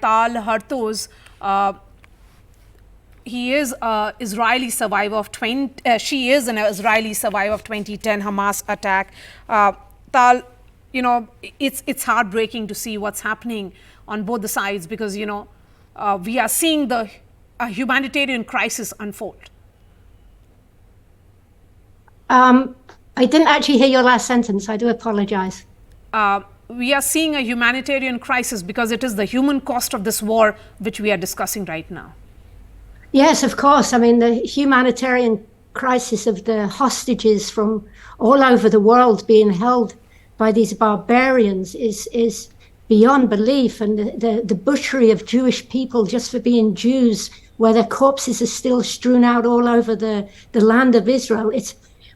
Tal Hartuv. He is an Israeli survivor of she is an Israeli survivor of 2010 Hamas attack. Tal, it's heartbreaking to see what's happening on both the sides, because we are seeing a humanitarian crisis unfold. I didn't actually hear your last sentence. I do apologize. We are seeing a humanitarian crisis because it is the human cost of this war which we are discussing right now. Yes, of course. I mean, the humanitarian crisis of the hostages from all over the world being held by these barbarians is beyond belief. And the butchery of Jewish people just for being Jews, where their corpses are still strewn out all over the land of Israel.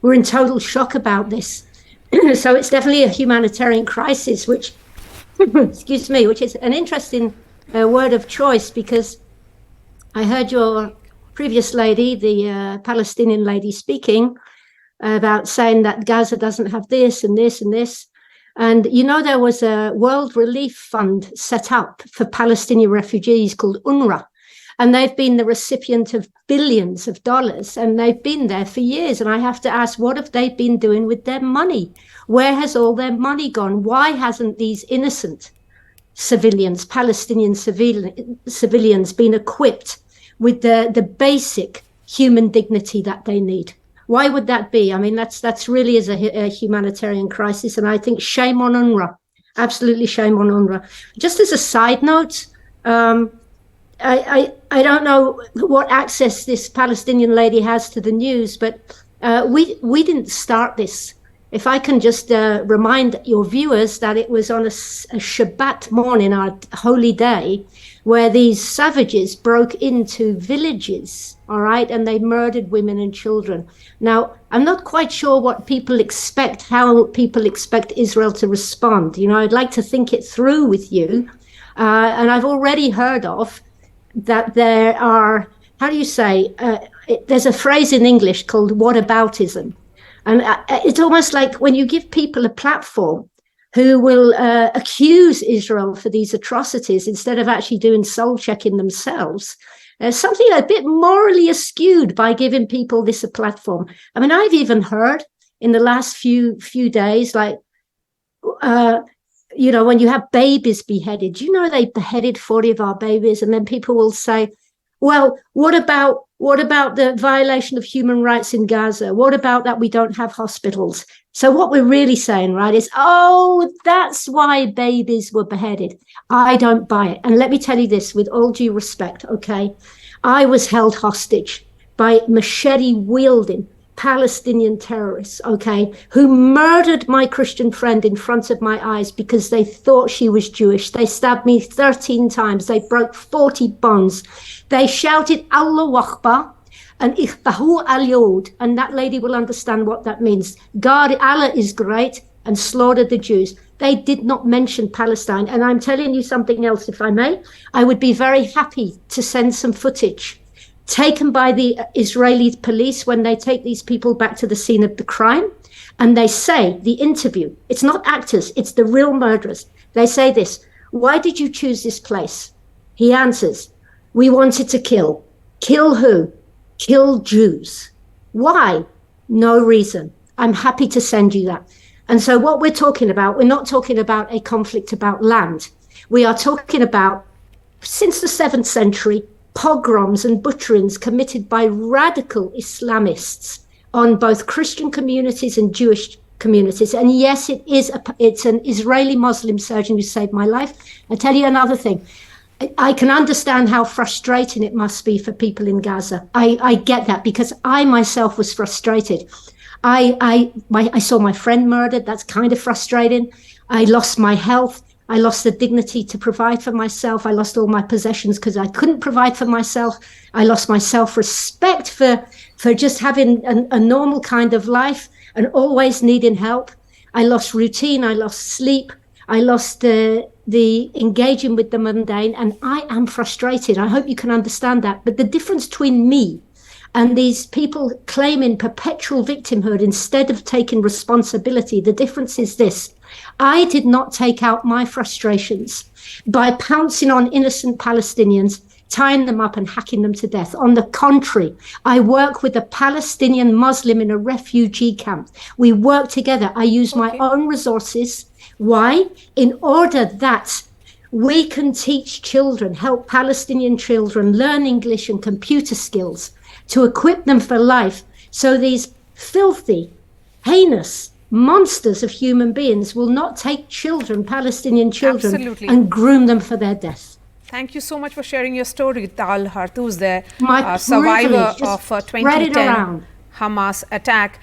We're in total shock about this. So it's definitely a humanitarian crisis, which, excuse me, which is an interesting word of choice, because I heard your previous lady, the Palestinian lady, speaking about saying that Gaza doesn't have this and this and this. And, there was a World Relief Fund set up for Palestinian refugees called UNRWA. And they've been the recipient of billions of dollars, and they've been there for years. And I have to ask, what have they been doing with their money? Where has all their money gone? Why hasn't these innocent civilians, Palestinian civilians, been equipped with the basic human dignity that they need? Why would that be? I mean, that's really is a humanitarian crisis. And I think shame on UNRWA, absolutely shame on UNRWA. Just as a side note, I don't know what access this Palestinian lady has to the news, but we didn't start this. If I can just remind your viewers that it was on a Shabbat morning, our holy day, where these savages broke into villages, all right, and they murdered women and children. Now, I'm not quite sure what people expect, how people expect Israel to respond. I'd like to think it through with you. And I've already heard of that there are, how do you say, there's a phrase in English called whatboutism. And it's almost like when you give people a platform who will accuse Israel for these atrocities instead of actually doing soul checking themselves. Something a bit morally askewed by giving people this a platform. I mean, I've even heard in the last few days, like, when you have babies beheaded, they beheaded 40 of our babies, and then people will say, well, what about the violation of human rights in Gaza? What about that we don't have hospitals? So what we're really saying, right, is, oh, that's why babies were beheaded. I don't buy it. And let me tell you this with all due respect, okay? I was held hostage by machete-wielding Palestinian terrorists, okay, who murdered my Christian friend in front of my eyes because they thought she was Jewish. They stabbed me 13 times. They broke 40 bones. They shouted, Allahu Akbar, and Ikhbahu al-Yod, and that lady will understand what that means. God, Allah is great, and slaughtered the Jews. They did not mention Palestine. And I'm telling you something else, if I may. I would be very happy to send some footage taken by the Israeli police when they take these people back to the scene of the crime. And they say, the interview, it's not actors, it's the real murderers. They say this, why did you choose this place? He answers, we wanted to kill. Kill who? Kill Jews. Why? No reason. I'm happy to send you that. And so what we're talking about, we're not talking about a conflict about land. We are talking about, since the 7th century, pogroms and butcherings committed by radical Islamists on both Christian communities and Jewish communities. And yes, it's an Israeli Muslim surgeon who saved my life. I tell you another thing. I can understand how frustrating it must be for people in Gaza. I get that, because I myself was frustrated. I saw my friend murdered. That's kind of frustrating. I lost my health. I lost the dignity to provide for myself. I lost all my possessions because I couldn't provide for myself. I lost my self-respect for just having a normal kind of life and always needing help. I lost routine. I lost sleep. I lost the engaging with the mundane, and I am frustrated. I hope you can understand that. But the difference between me and these people claiming perpetual victimhood instead of taking responsibility, the difference is this. I did not take out my frustrations by pouncing on innocent Palestinians, tying them up and hacking them to death. On the contrary, I work with a Palestinian Muslim in a refugee camp. We work together. I use my own resources. Why? In order that we can teach children, help Palestinian children learn English and computer skills to equip them for life, so these filthy, heinous monsters of human beings will not take children, Palestinian children, Absolutely. and groom them for their death. Thank you so much for sharing your story, Tal Hartuv, My survivor privilege. Just of spread it 2010 around. Hamas attack.